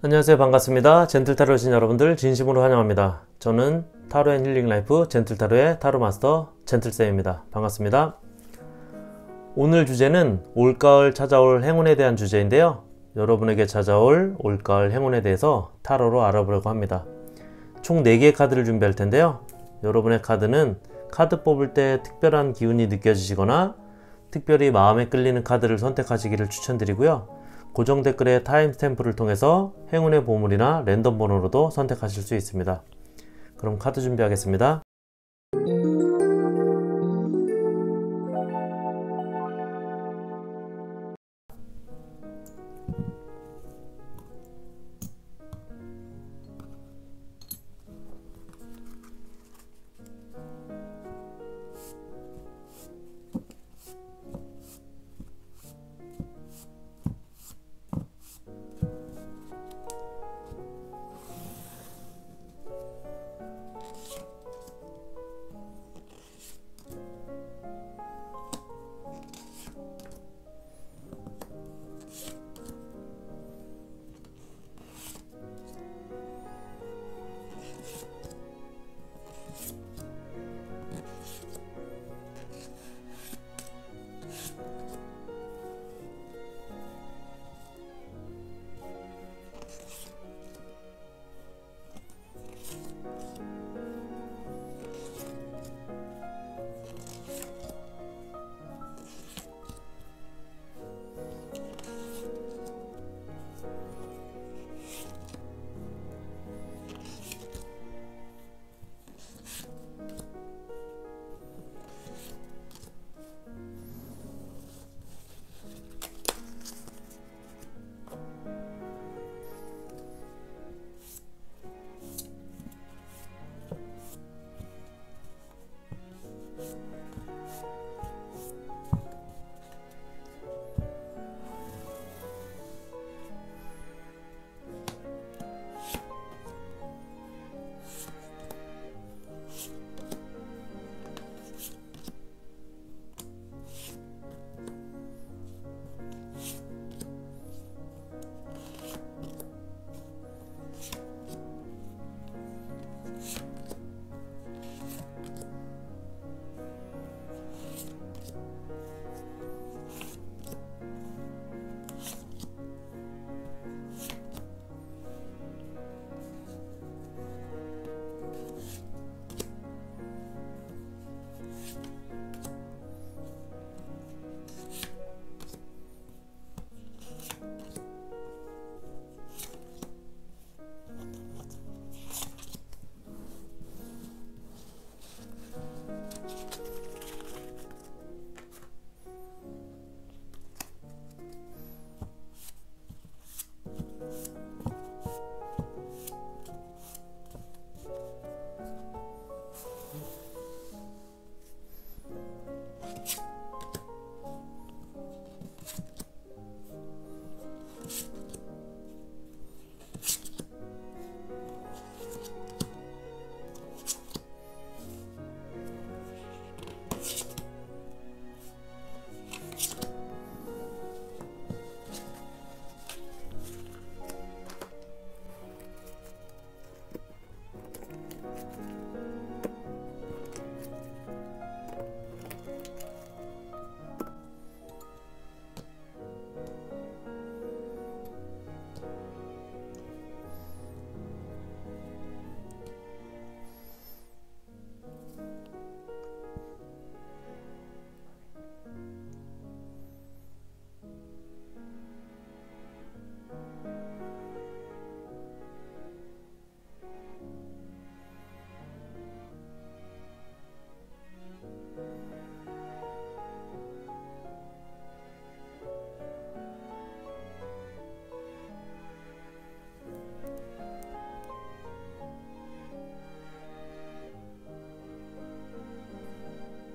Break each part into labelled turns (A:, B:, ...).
A: 안녕하세요. 반갑습니다. 젠틀타로 오신 여러분들 진심으로 환영합니다. 저는 타로 앤 힐링 라이프 젠틀타로의 타로 마스터 젠틀쌤입니다. 반갑습니다. 오늘 주제는 올가을 찾아올 행운에 대한 주제인데요. 여러분에게 찾아올 올가을 행운에 대해서 타로로 알아보려고 합니다. 총 4개의 카드를 준비할 텐데요. 여러분의 카드는 카드 뽑을 때 특별한 기운이 느껴지시거나 특별히 마음에 끌리는 카드를 선택하시기를 추천드리고요. 고정 댓글의 타임스탬프를 통해서 행운의 보물이나 랜덤 번호로도 선택하실 수 있습니다. 그럼 카드 준비하겠습니다.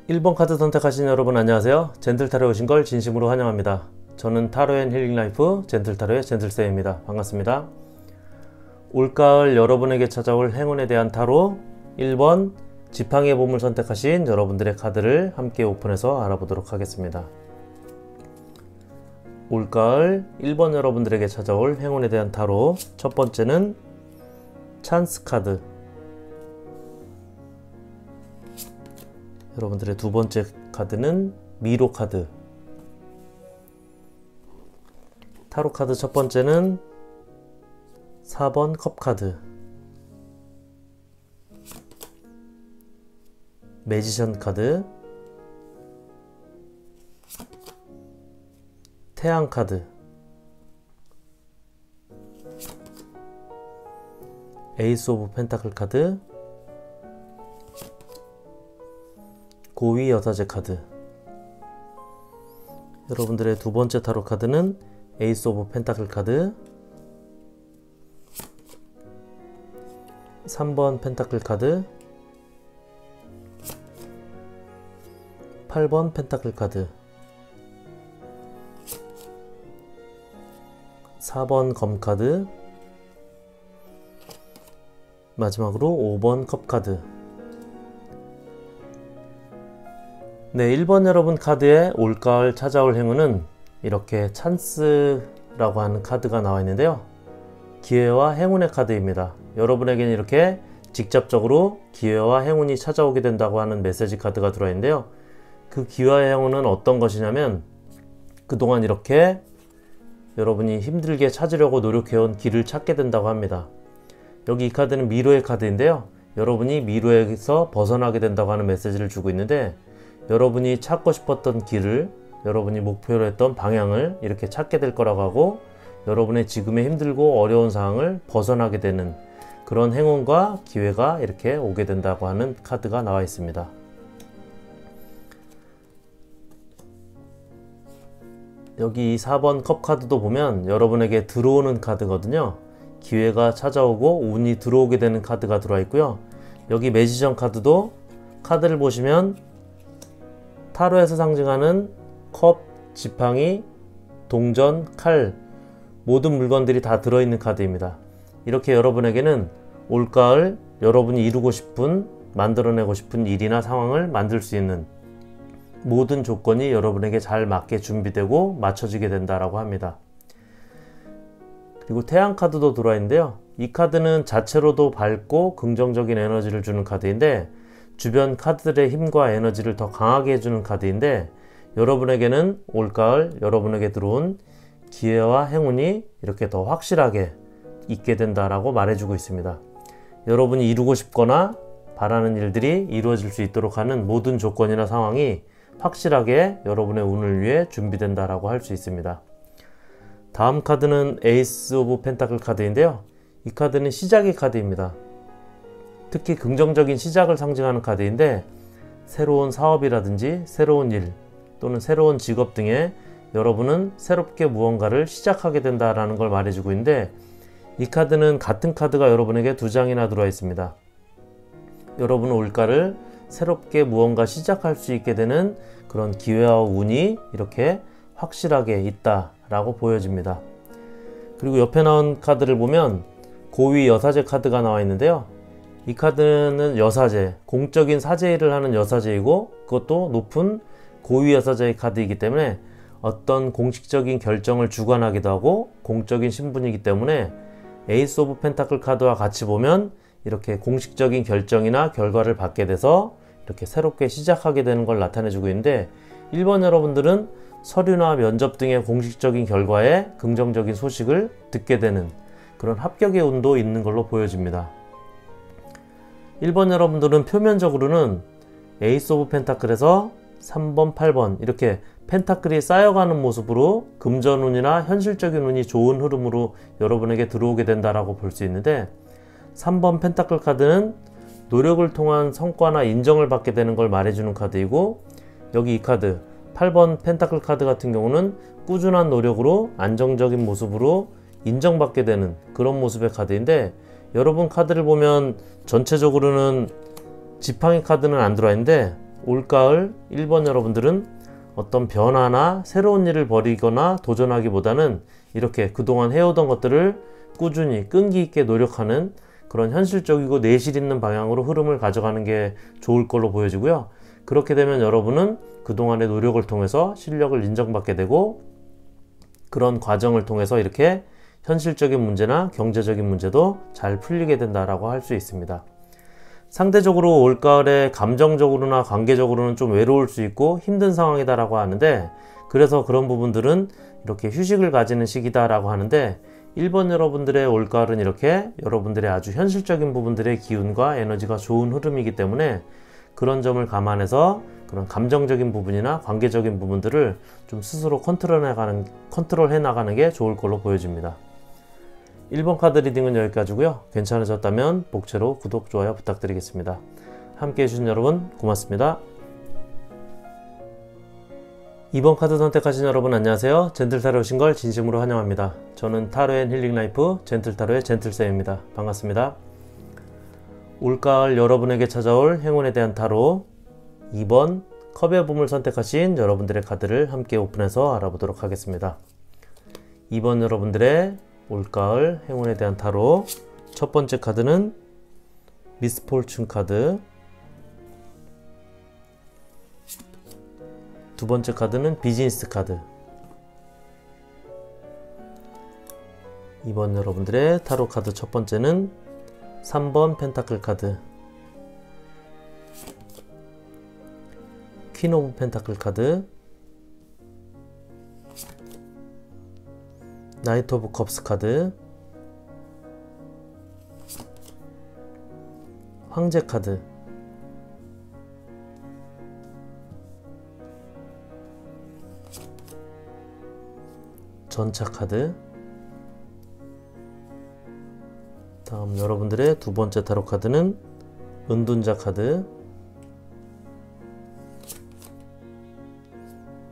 A: (1번) 카드 선택하신 여러분 안녕하세요. 젠틀타로에 오신 걸 진심으로 환영합니다. 저는 타로 앤 힐링 라이프 젠틀타로의 젠틀쌤입니다. 반갑습니다. 올가을 여러분에게 찾아올 행운에 대한 타로 1번 지팡이의 보물 선택하신 여러분들의 카드를 함께 오픈해서 알아보도록 하겠습니다. 올가을 1번 여러분들에게 찾아올 행운에 대한 타로. 첫 번째는 찬스 카드. 여러분들의 두 번째 카드는 미로 카드. 타로 카드 첫 번째는 4번 컵 카드. 매지션 카드. 태양 카드. 에이스 오브 펜타클 카드. 고위 여사제 카드. 여러분들의 두 번째 타로 카드는 에이스 오브 펜타클 카드, 3번 펜타클 카드, 8번 펜타클 카드, 4번 검 카드, 마지막으로 5번 컵 카드. 네, 1번 여러분 카드에 올가을 찾아올 행운은 이렇게 찬스라고 하는 카드가 나와 있는데요. 기회와 행운의 카드입니다. 여러분에게는 이렇게 직접적으로 기회와 행운이 찾아오게 된다고 하는 메시지 카드가 들어와 있는데요. 그 기회와 행운은 어떤 것이냐면 그동안 이렇게 여러분이 힘들게 찾으려고 노력해온 길을 찾게 된다고 합니다. 여기 이 카드는 미로의 카드인데요. 여러분이 미로에서 벗어나게 된다고 하는 메시지를 주고 있는데, 여러분이 찾고 싶었던 길을, 여러분이 목표로 했던 방향을 이렇게 찾게 될 거라고 하고, 여러분의 지금의 힘들고 어려운 상황을 벗어나게 되는 그런 행운과 기회가 이렇게 오게 된다고 하는 카드가 나와 있습니다. 여기 이 4번 컵 카드도 보면 여러분에게 들어오는 카드거든요. 기회가 찾아오고 운이 들어오게 되는 카드가 들어와 있고요. 여기 매지션 카드도 카드를 보시면 타로에서 상징하는 컵, 지팡이, 동전, 칼, 모든 물건들이 다 들어있는 카드입니다. 이렇게 여러분에게는 올가을 여러분이 이루고 싶은, 만들어내고 싶은 일이나 상황을 만들 수 있는 모든 조건이 여러분에게 잘 맞게 준비되고 맞춰지게 된다라고 합니다. 그리고 태양 카드도 들어와 있는데요. 이 카드는 자체로도 밝고 긍정적인 에너지를 주는 카드인데, 주변 카드들의 힘과 에너지를 더 강하게 해주는 카드인데, 여러분에게는 올가을 여러분에게 들어온 기회와 행운이 이렇게 더 확실하게 있게 된다라고 말해주고 있습니다. 여러분이 이루고 싶거나 바라는 일들이 이루어질 수 있도록 하는 모든 조건이나 상황이 확실하게 여러분의 운을 위해 준비된다라고 할 수 있습니다. 다음 카드는 에이스 오브 펜타클 카드인데요. 이 카드는 시작의 카드입니다. 특히 긍정적인 시작을 상징하는 카드인데, 새로운 사업이라든지 새로운 일 또는 새로운 직업 등에 여러분은 새롭게 무언가를 시작하게 된다라는 걸 말해주고 있는데, 이 카드는 같은 카드가 여러분에게 2장이나 들어와 있습니다. 여러분은 올가을 새롭게 무언가 시작할 수 있게 되는 그런 기회와 운이 이렇게 확실하게 있다라고 보여집니다. 그리고 옆에 나온 카드를 보면 고위 여사제 카드가 나와 있는데요. 이 카드는 여사제, 공적인 사제 일을 하는 여사제이고, 그것도 높은 고위 여사제의 카드이기 때문에 어떤 공식적인 결정을 주관하기도 하고 공적인 신분이기 때문에 에이스 오브 펜타클 카드와 같이 보면 이렇게 공식적인 결정이나 결과를 받게 돼서 이렇게 새롭게 시작하게 되는 걸 나타내주고 있는데, 1번 여러분들은 서류나 면접 등의 공식적인 결과에 긍정적인 소식을 듣게 되는 그런 합격의 운도 있는 걸로 보여집니다. 1번 여러분들은 표면적으로는 에이스 오브 펜타클에서 3번, 8번 이렇게 펜타클이 쌓여가는 모습으로 금전운이나 현실적인 운이 좋은 흐름으로 여러분에게 들어오게 된다라고 볼 수 있는데, 3번 펜타클 카드는 노력을 통한 성과나 인정을 받게 되는 걸 말해주는 카드이고, 여기 이 카드 8번 펜타클 카드 같은 경우는 꾸준한 노력으로 안정적인 모습으로 인정받게 되는 그런 모습의 카드인데, 여러분 카드를 보면 전체적으로는 지팡이 카드는 안 들어와 있는데, 올가을 1번 여러분들은 어떤 변화나 새로운 일을 벌이거나 도전하기보다는 이렇게 그동안 해오던 것들을 꾸준히 끈기 있게 노력하는 그런 현실적이고 내실 있는 방향으로 흐름을 가져가는 게 좋을 걸로 보여지고요. 그렇게 되면 여러분은 그동안의 노력을 통해서 실력을 인정받게 되고, 그런 과정을 통해서 이렇게 현실적인 문제나 경제적인 문제도 잘 풀리게 된다라고 할 수 있습니다. 상대적으로 올가을에 감정적으로나 관계적으로는 좀 외로울 수 있고 힘든 상황이다라고 하는데, 그래서 그런 부분들은 이렇게 휴식을 가지는 시기다라고 하는데, 1번 여러분들의 올가을은 이렇게 여러분들의 아주 현실적인 부분들의 기운과 에너지가 좋은 흐름이기 때문에 그런 점을 감안해서 그런 감정적인 부분이나 관계적인 부분들을 좀 스스로 컨트롤해 나가는 게 좋을 걸로 보여집니다. 1번 카드 리딩은 여기까지고요. 괜찮으셨다면 복채로 구독, 좋아요 부탁드리겠습니다. 함께 해주신 여러분 고맙습니다. 2번 카드 선택하신 여러분 안녕하세요. 젠틀타로에 오신 걸 진심으로 환영합니다. 저는 타로 앤 힐링 라이프 젠틀타로의 젠틀쌤입니다. 반갑습니다. 올가을 여러분에게 찾아올 행운에 대한 타로 2번 컵의 봄을 선택하신 여러분들의 카드를 함께 오픈해서 알아보도록 하겠습니다. 2번 여러분들의 올가을 행운에 대한 타로, 첫 번째 카드는 미스폴춘 카드, 두 번째 카드는 비즈니스 카드. 2번 여러분들의 타로 카드 첫 번째는 3번 펜타클 카드, 퀸 오브 펜타클 카드, 나이트 오브 컵스 카드, 황제 카드, 전차 카드. 다음 여러분들의 두 번째 타로 카드는 은둔자 카드,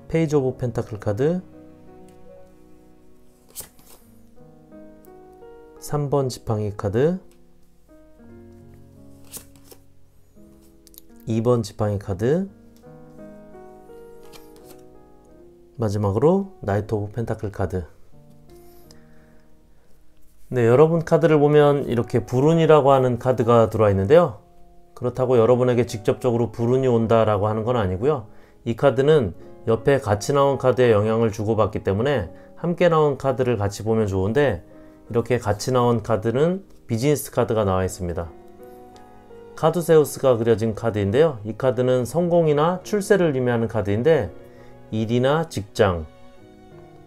A: 페이지 오브 펜타클 카드, 3번 지팡이 카드, 2번 지팡이 카드, 마지막으로 나이트 오브 펜타클 카드. 네, 여러분 카드를 보면 이렇게 불운이라고 하는 카드가 들어와 있는데요. 그렇다고 여러분에게 직접적으로 불운이 온다라고 하는 건 아니고요. 이 카드는 옆에 같이 나온 카드에 영향을 주고받기 때문에 함께 나온 카드를 같이 보면 좋은데, 이렇게 같이 나온 카드는 비즈니스 카드가 나와 있습니다. 카두세우스가 그려진 카드인데요. 이 카드는 성공이나 출세를 의미하는 카드인데, 일이나 직장,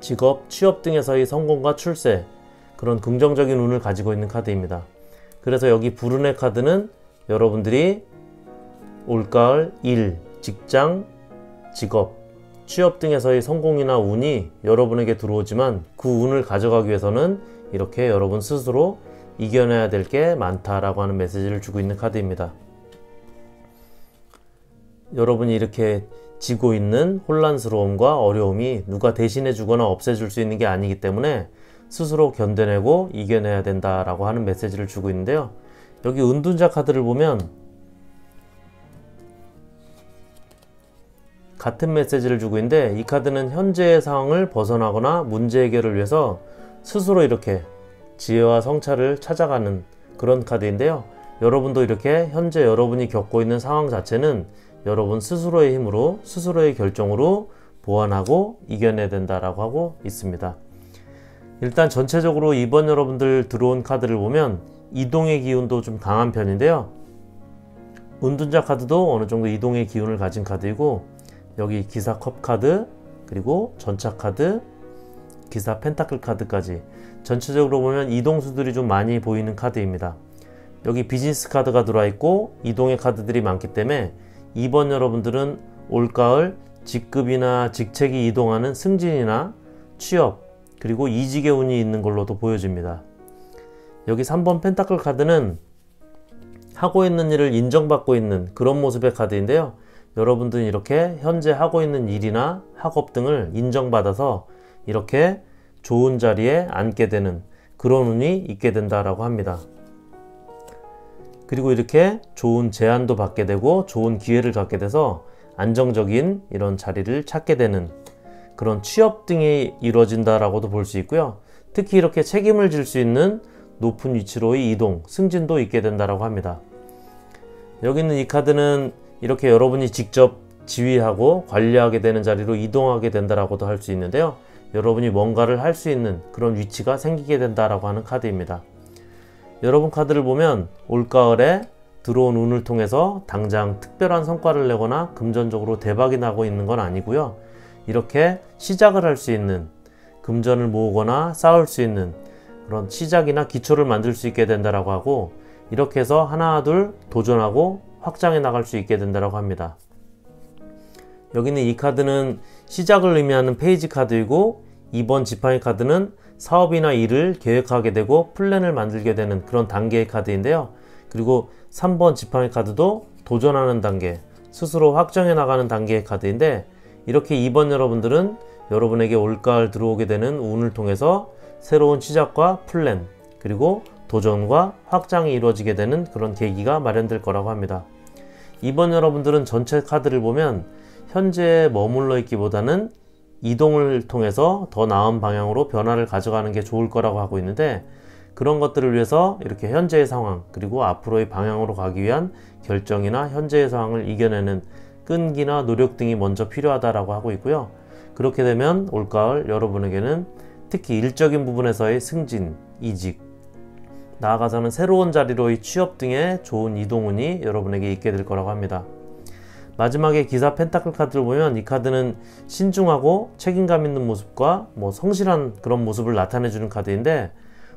A: 직업, 취업 등에서의 성공과 출세, 그런 긍정적인 운을 가지고 있는 카드입니다. 그래서 여기 불운의 카드는 여러분들이 올가을 일, 직장, 직업, 취업 등에서의 성공이나 운이 여러분에게 들어오지만 그 운을 가져가기 위해서는 이렇게 여러분 스스로 이겨내야 될 게 많다라고 하는 메시지를 주고 있는 카드입니다. 여러분이 이렇게 지고 있는 혼란스러움과 어려움이 누가 대신해 주거나 없애줄 수 있는 게 아니기 때문에 스스로 견뎌내고 이겨내야 된다라고 하는 메시지를 주고 있는데요. 여기 은둔자 카드를 보면 같은 메시지를 주고 있는데, 이 카드는 현재의 상황을 벗어나거나 문제 해결을 위해서 스스로 이렇게 지혜와 성찰을 찾아가는 그런 카드인데요. 여러분도 이렇게 현재 여러분이 겪고 있는 상황 자체는 여러분 스스로의 힘으로, 스스로의 결정으로 보완하고 이겨내야 된다라고 하고 있습니다. 일단 전체적으로 이번 여러분들 들어온 카드를 보면 이동의 기운도 좀 강한 편인데요. 은둔자 카드도 어느 정도 이동의 기운을 가진 카드이고, 여기 기사 컵 카드, 그리고 전차 카드, 기사 펜타클 카드까지 전체적으로 보면 이동수들이 좀 많이 보이는 카드입니다. 여기 비즈니스 카드가 들어와 있고 이동의 카드들이 많기 때문에 이번 여러분들은 올가을 직급이나 직책이 이동하는 승진이나 취업, 그리고 이직의 운이 있는 걸로도 보여집니다. 여기 3번 펜타클 카드는 하고 있는 일을 인정받고 있는 그런 모습의 카드인데요. 여러분들은 이렇게 현재 하고 있는 일이나 학업 등을 인정받아서 이렇게 좋은 자리에 앉게 되는 그런 운이 있게 된다라고 합니다. 그리고 이렇게 좋은 제안도 받게 되고 좋은 기회를 갖게 돼서 안정적인 이런 자리를 찾게 되는 그런 취업 등이 이루어진다라고도 볼 수 있고요. 특히 이렇게 책임을 질 수 있는 높은 위치로의 이동, 승진도 있게 된다라고 합니다. 여기 있는 이 카드는 이렇게 여러분이 직접 지휘하고 관리하게 되는 자리로 이동하게 된다라고도 할 수 있는데요. 여러분이 뭔가를 할 수 있는 그런 위치가 생기게 된다라고 하는 카드입니다. 여러분 카드를 보면 올가을에 들어온 운을 통해서 당장 특별한 성과를 내거나 금전적으로 대박이 나고 있는 건 아니고요. 이렇게 시작을 할 수 있는, 금전을 모으거나 쌓을 수 있는 그런 시작이나 기초를 만들 수 있게 된다라고 하고, 이렇게 해서 하나 둘 도전하고 확장해 나갈 수 있게 된다라고 합니다. 여기는 이 카드는 시작을 의미하는 페이지 카드이고, 2번 지팡이 카드는 사업이나 일을 계획하게 되고 플랜을 만들게 되는 그런 단계의 카드인데요. 그리고 3번 지팡이 카드도 도전하는 단계, 스스로 확정해 나가는 단계의 카드인데, 이렇게 2번 여러분들은 여러분에게 올가을 들어오게 되는 운을 통해서 새로운 시작과 플랜, 그리고 도전과 확장이 이루어지게 되는 그런 계기가 마련될 거라고 합니다. 2번 여러분들은 전체 카드를 보면 현재에 머물러 있기보다는 이동을 통해서 더 나은 방향으로 변화를 가져가는 게 좋을 거라고 하고 있는데, 그런 것들을 위해서 이렇게 현재의 상황, 그리고 앞으로의 방향으로 가기 위한 결정이나 현재의 상황을 이겨내는 끈기나 노력 등이 먼저 필요하다라고 하고 있고요. 그렇게 되면 올가을 여러분에게는 특히 일적인 부분에서의 승진, 이직, 나아가서는 새로운 자리로의 취업 등의 좋은 이동운이 여러분에게 있게 될 거라고 합니다. 마지막에 기사 펜타클 카드를 보면 이 카드는 신중하고 책임감 있는 모습과 성실한 그런 모습을 나타내주는 카드인데,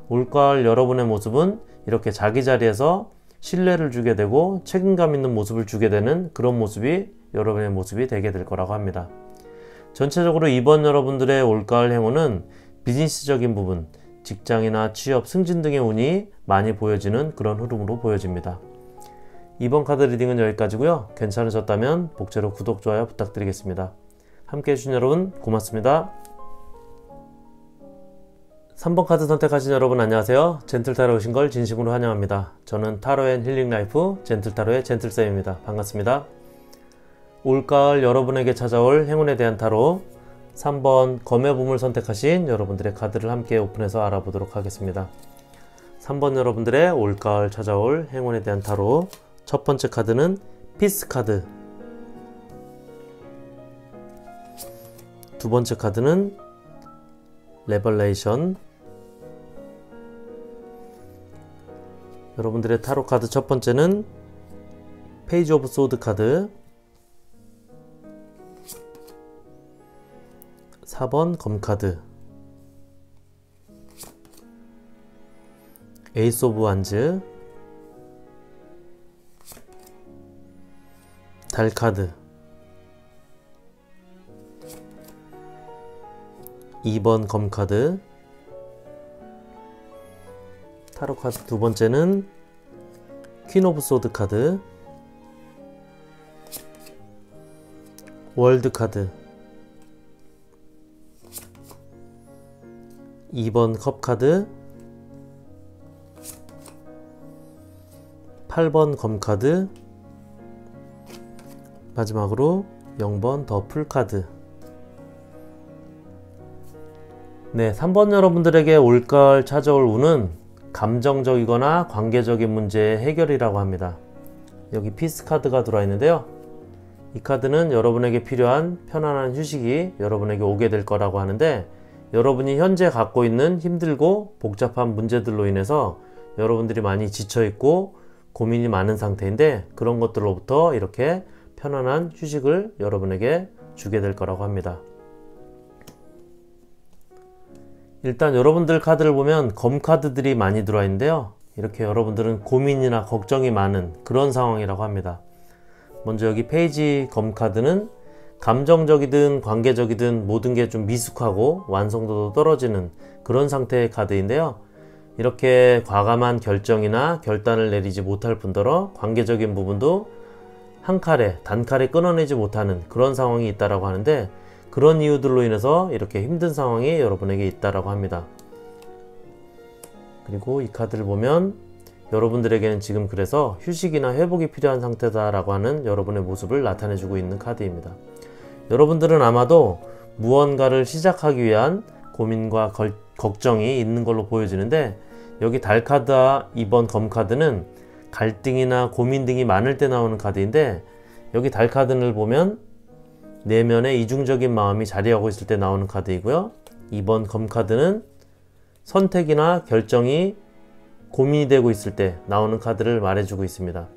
A: 올가을 여러분의 모습은 이렇게 자기 자리에서 신뢰를 주게 되고 책임감 있는 모습을 주게 되는 그런 모습이 여러분의 모습이 되게 될 거라고 합니다. 전체적으로 이번 여러분들의 올가을 행운은 비즈니스적인 부분, 직장이나 취업, 승진 등의 운이 많이 보여지는 그런 흐름으로 보여집니다. 이번 카드 리딩은 여기까지고요. 괜찮으셨다면 복제로 구독, 좋아요 부탁드리겠습니다. 함께 해주신 여러분 고맙습니다. 3번 카드 선택하신 여러분 안녕하세요. 젠틀타로에 오신 걸 진심으로 환영합니다. 저는 타로 앤 힐링 라이프 젠틀타로의 젠틀쌤입니다. 반갑습니다. 올가을 여러분에게 찾아올 행운에 대한 타로 3번 검의 봄을 선택하신 여러분들의 카드를 함께 오픈해서 알아보도록 하겠습니다. 3번 여러분들의 올가을 찾아올 행운에 대한 타로, 첫 번째 카드는 피스 카드, 두 번째 카드는 레벌레이션. 여러분들의 타로 카드 첫 번째는 페이지 오브 소드 카드, 4번 검 카드, 에이스 오브 완즈, 달 카드, 2번 검 카드. 타로 카드 두 번째는 퀸 오브 소드 카드, 월드 카드, 2번 컵 카드, 8번 검 카드, 마지막으로 0번 더 풀 카드. 네, 3번 여러분들에게 올가을 찾아올 운은 감정적이거나 관계적인 문제의 해결이라고 합니다. 여기 피스 카드가 들어와 있는데요. 이 카드는 여러분에게 필요한 편안한 휴식이 여러분에게 오게 될 거라고 하는데, 여러분이 현재 갖고 있는 힘들고 복잡한 문제들로 인해서 여러분들이 많이 지쳐있고 고민이 많은 상태인데, 그런 것들로부터 이렇게 편안한 휴식을 여러분에게 주게 될 거라고 합니다. 일단 여러분들 카드를 보면 검 카드들이 많이 들어와 있는데요. 이렇게 여러분들은 고민이나 걱정이 많은 그런 상황이라고 합니다. 먼저 여기 페이지 검 카드는 감정적이든 관계적이든 모든 게 좀 미숙하고 완성도도 떨어지는 그런 상태의 카드인데요. 이렇게 과감한 결정이나 결단을 내리지 못할 뿐더러 관계적인 부분도 한 칼에 단칼에 끊어내지 못하는 그런 상황이 있다라고 하는데, 그런 이유들로 인해서 이렇게 힘든 상황이 여러분에게 있다라고 합니다. 그리고 이 카드를 보면 여러분들에게는 지금 그래서 휴식이나 회복이 필요한 상태다라고 하는 여러분의 모습을 나타내주고 있는 카드입니다. 여러분들은 아마도 무언가를 시작하기 위한 고민과 걱정이 있는 걸로 보여지는데, 여기 달 카드와 2번 검 카드는 갈등이나 고민 등이 많을 때 나오는 카드인데, 여기 달 카드를 보면 내면에 이중적인 마음이 자리하고 있을 때 나오는 카드이고요. 2번 검카드는 선택이나 결정이 고민이 되고 있을 때 나오는 카드를 말해주고 있습니다.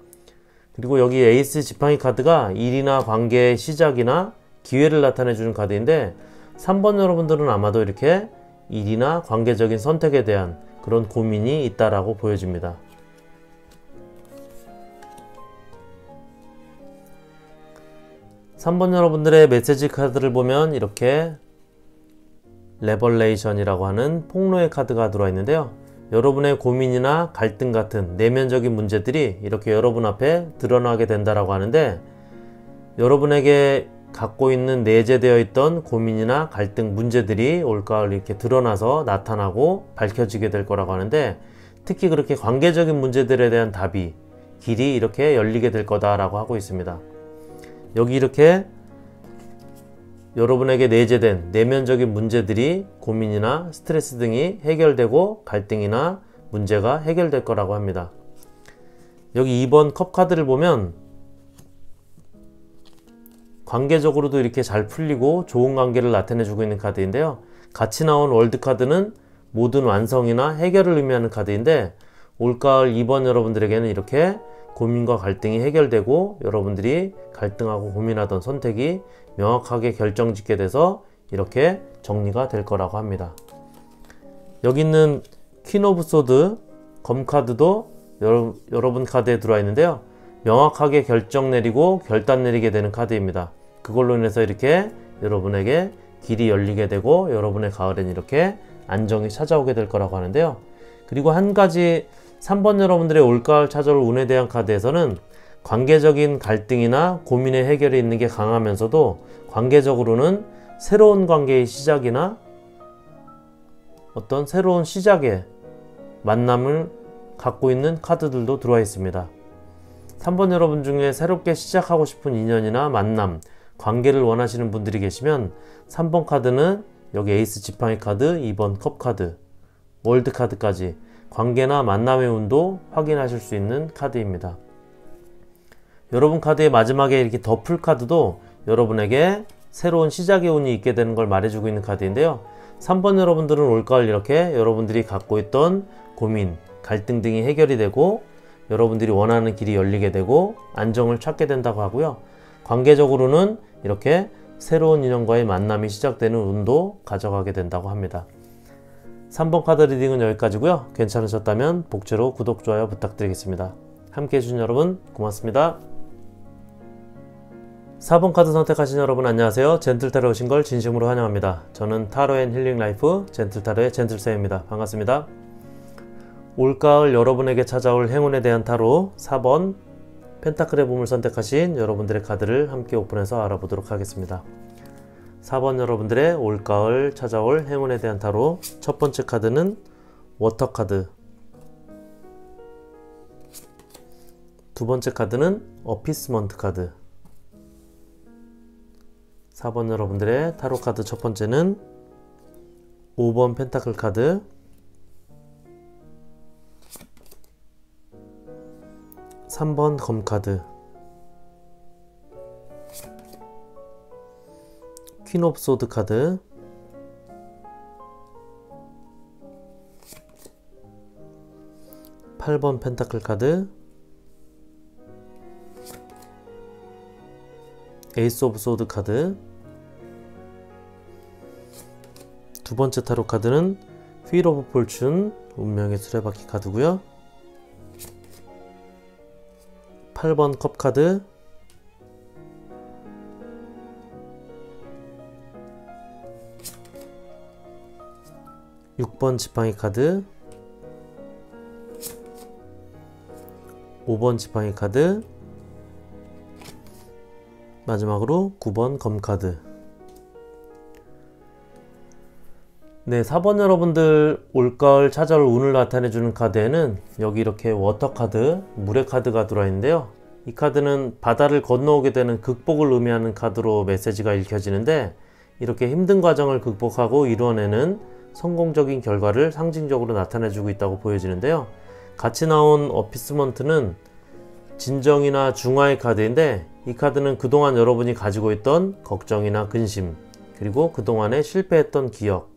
A: 그리고 여기 에이스 지팡이 카드가 일이나 관계의 시작이나 기회를 나타내주는 카드인데 3번 여러분들은 아마도 이렇게 일이나 관계적인 선택에 대한 그런 고민이 있다라고 보여집니다. 3번 여러분들의 메시지 카드를 보면 이렇게 레벌레이션이라고 하는 폭로의 카드가 들어와 있는데요. 여러분의 고민이나 갈등 같은 내면적인 문제들이 이렇게 여러분 앞에 드러나게 된다라고 하는데, 여러분에게 갖고 있는 내재되어 있던 고민이나 갈등 문제들이 올가을 이렇게 드러나서 나타나고 밝혀지게 될 거라고 하는데, 특히 그렇게 관계적인 문제들에 대한 답이 길이 이렇게 열리게 될 거다라고 하고 있습니다. 여기 이렇게 여러분에게 내재된 내면적인 문제들이 고민이나 스트레스 등이 해결되고 갈등이나 문제가 해결될 거라고 합니다. 여기 2번 컵 카드를 보면 관계적으로도 이렇게 잘 풀리고 좋은 관계를 나타내주고 있는 카드인데요. 같이 나온 월드 카드는 모든 완성이나 해결을 의미하는 카드인데, 올가을 2번 여러분들에게는 이렇게 고민과 갈등이 해결되고 여러분들이 갈등하고 고민하던 선택이 명확하게 결정짓게 돼서 이렇게 정리가 될 거라고 합니다. 여기 있는 퀸 오브 소드 검 카드도 여러분 카드에 들어와 있는데요. 명확하게 결정 내리고 결단 내리게 되는 카드입니다. 그걸로 인해서 이렇게 여러분에게 길이 열리게 되고 여러분의 가을엔 이렇게 안정이 찾아오게 될 거라고 하는데요. 그리고 한 가지 3번 여러분들의 올가을 찾아올 운에 대한 카드에서는 관계적인 갈등이나 고민의 해결이 있는 게 강하면서도 관계적으로는 새로운 관계의 시작이나 어떤 새로운 시작의 만남을 갖고 있는 카드들도 들어와 있습니다. 3번 여러분 중에 새롭게 시작하고 싶은 인연이나 만남, 관계를 원하시는 분들이 계시면 3번 카드는 여기 에이스 지팡이 카드, 2번 컵 카드, 월드 카드까지 관계나 만남의 운도 확인하실 수 있는 카드입니다. 여러분 카드의 마지막에 이렇게 더풀 카드도 여러분에게 새로운 시작의 운이 있게 되는 걸 말해주고 있는 카드인데요. 3번 여러분들은 올가을 이렇게 여러분들이 갖고 있던 고민, 갈등 등이 해결이 되고 여러분들이 원하는 길이 열리게 되고 안정을 찾게 된다고 하고요. 관계적으로는 이렇게 새로운 인연과의 만남이 시작되는 운도 가져가게 된다고 합니다. 3번 카드 리딩은 여기까지고요. 괜찮으셨다면 복제로 구독, 좋아요 부탁드리겠습니다. 함께 해주신 여러분 고맙습니다. 4번 카드 선택하신 여러분 안녕하세요. 젠틀타로에 오신 걸 진심으로 환영합니다. 저는 타로 앤 힐링 라이프 젠틀타로의 젠틀쌤입니다. 반갑습니다. 올가을 여러분에게 찾아올 행운에 대한 타로 4번 펜타클의 봄을 선택하신 여러분들의 카드를 함께 오픈해서 알아보도록 하겠습니다. 4번 여러분들의 올가을 찾아올 행운에 대한 타로 첫 번째 카드는 워터 카드, 두 번째 카드는 어피스먼트 카드. 4번 여러분들의 타로 카드 첫 번째는 5번 펜타클 카드, 3번 검 카드, 퀸 오브 소드 카드, 8번 펜타클 카드, 에이스 오브 소드 카드. 두 번째 타로 카드는 휠 오브 폴춘 운명의 수레바퀴 카드고요. 8번 컵 카드, 6번 지팡이 카드, 5번 지팡이 카드, 마지막으로 9번 검 카드. 네, 4번 여러분들 올가을 찾아올 운을 나타내주는 카드에는 여기 이렇게 워터 카드, 물의 카드가 들어있는데요. 이 카드는 바다를 건너오게 되는 극복을 의미하는 카드로 메시지가 읽혀지는데, 이렇게 힘든 과정을 극복하고 이루어내는 성공적인 결과를 상징적으로 나타내주고 있다고 보여지는데요. 같이 나온 어피스먼트는 진정이나 중화의 카드인데, 이 카드는 그동안 여러분이 가지고 있던 걱정이나 근심, 그리고 그동안에 실패했던 기억,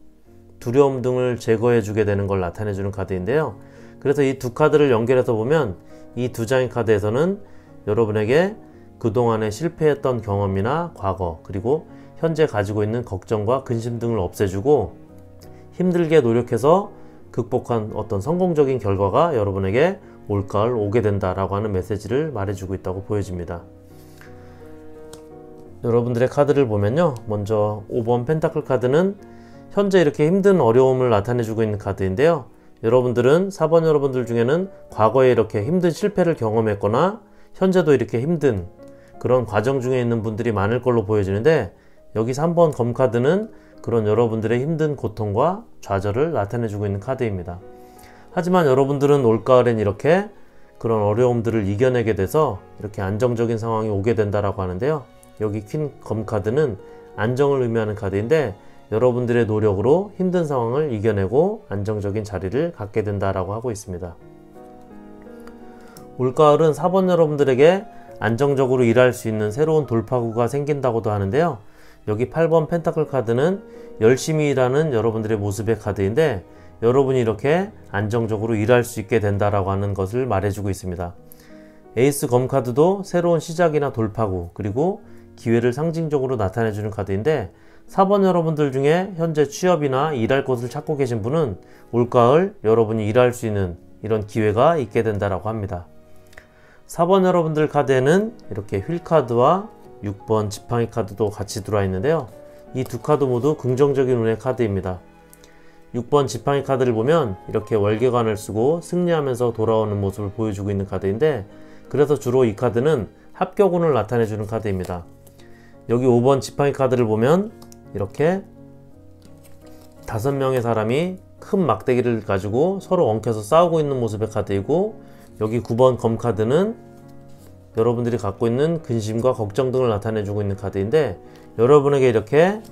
A: 두려움 등을 제거해 주게 되는 걸 나타내 주는 카드인데요. 그래서 이 두 카드를 연결해서 보면 이 두 장의 카드에서는 여러분에게 그동안에 실패했던 경험이나 과거, 그리고 현재 가지고 있는 걱정과 근심 등을 없애주고 힘들게 노력해서 극복한 어떤 성공적인 결과가 여러분에게 올가을 오게 된다라고 하는 메시지를 말해주고 있다고 보여집니다. 여러분들의 카드를 보면요, 먼저 5번 펜타클 카드는 현재 이렇게 힘든 어려움을 나타내주고 있는 카드인데요. 여러분들은 4번 여러분들 중에는 과거에 이렇게 힘든 실패를 경험했거나 현재도 이렇게 힘든 그런 과정 중에 있는 분들이 많을 걸로 보여지는데, 여기 3번 검 카드는 그런 여러분들의 힘든 고통과 좌절을 나타내주고 있는 카드입니다. 하지만 여러분들은 올가을엔 이렇게 그런 어려움들을 이겨내게 돼서 이렇게 안정적인 상황이 오게 된다라고 하는데요. 여기 퀸 검 카드는 안정을 의미하는 카드인데, 여러분들의 노력으로 힘든 상황을 이겨내고 안정적인 자리를 갖게 된다라고 하고 있습니다. 올가을은 4번 여러분들에게 안정적으로 일할 수 있는 새로운 돌파구가 생긴다고도 하는데요. 여기 8번 펜타클 카드는 열심히 일하는 여러분들의 모습의 카드인데, 여러분이 이렇게 안정적으로 일할 수 있게 된다라고 하는 것을 말해주고 있습니다. 에이스 검 카드도 새로운 시작이나 돌파구, 그리고 기회를 상징적으로 나타내주는 카드인데, 4번 여러분들 중에 현재 취업이나 일할 곳을 찾고 계신 분은 올가을 여러분이 일할 수 있는 이런 기회가 있게 된다라고 합니다. 4번 여러분들 카드에는 이렇게 휠 카드와 6번 지팡이 카드도 같이 들어와 있는데요. 이 두 카드 모두 긍정적인 운의 카드입니다. 6번 지팡이 카드를 보면 이렇게 월계관을 쓰고 승리하면서 돌아오는 모습을 보여주고 있는 카드인데, 그래서 주로 이 카드는 합격운을 나타내주는 카드입니다. 여기 5번 지팡이 카드를 보면 이렇게 5명의 사람이 큰 막대기를 가지고 서로 엉켜서 싸우고 있는 모습의 카드이고, 여기 9번 검 카드는 여러분들이 갖고 있는 근심과 걱정 등을 나타내주고 있는 카드인데, 여러분에게 이렇게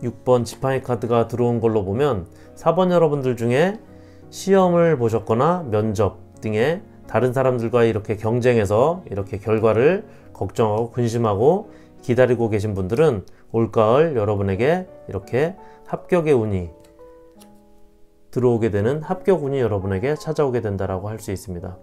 A: 6번 지팡이 카드가 들어온 걸로 보면 4번 여러분들 중에 시험을 보셨거나 면접 등의 다른 사람들과 이렇게 경쟁해서 이렇게 결과를 걱정하고 근심하고 기다리고 계신 분들은 올가을 여러분에게 이렇게 합격의 운이 들어오게 되는 합격운이 여러분에게 찾아오게 된다라고 할 수 있습니다.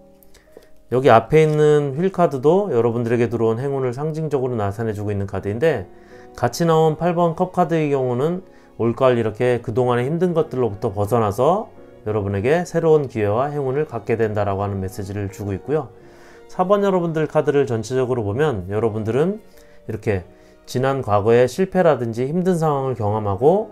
A: 여기 앞에 있는 휠 카드도 여러분들에게 들어온 행운을 상징적으로 나타내주고 있는 카드인데, 같이 나온 8번 컵 카드의 경우는 올가을 이렇게 그동안의 힘든 것들로부터 벗어나서 여러분에게 새로운 기회와 행운을 갖게 된다라고 하는 메시지를 주고 있고요. 4번 여러분들 카드를 전체적으로 보면 여러분들은 이렇게 지난 과거의 실패라든지 힘든 상황을 경험하고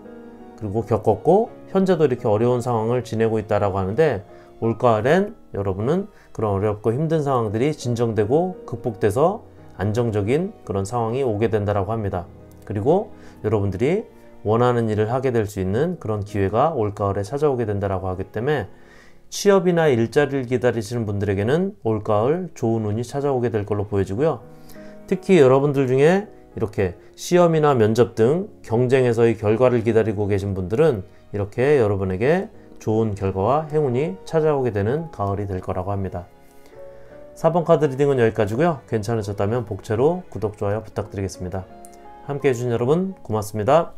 A: 그리고 겪었고 현재도 이렇게 어려운 상황을 지내고 있다라고 하는데, 올가을엔 여러분은 그런 어렵고 힘든 상황들이 진정되고 극복돼서 안정적인 그런 상황이 오게 된다라고 합니다. 그리고 여러분들이 원하는 일을 하게 될 수 있는 그런 기회가 올가을에 찾아오게 된다라고 하기 때문에, 취업이나 일자리를 기다리시는 분들에게는 올가을 좋은 운이 찾아오게 될 걸로 보여지고요. 특히 여러분들 중에 이렇게 시험이나 면접 등 경쟁에서의 결과를 기다리고 계신 분들은 이렇게 여러분에게 좋은 결과와 행운이 찾아오게 되는 가을이 될 거라고 합니다. 4번 카드 리딩은 여기까지고요. 괜찮으셨다면 복채로 구독, 좋아요 부탁드리겠습니다. 함께 해주신 여러분 고맙습니다.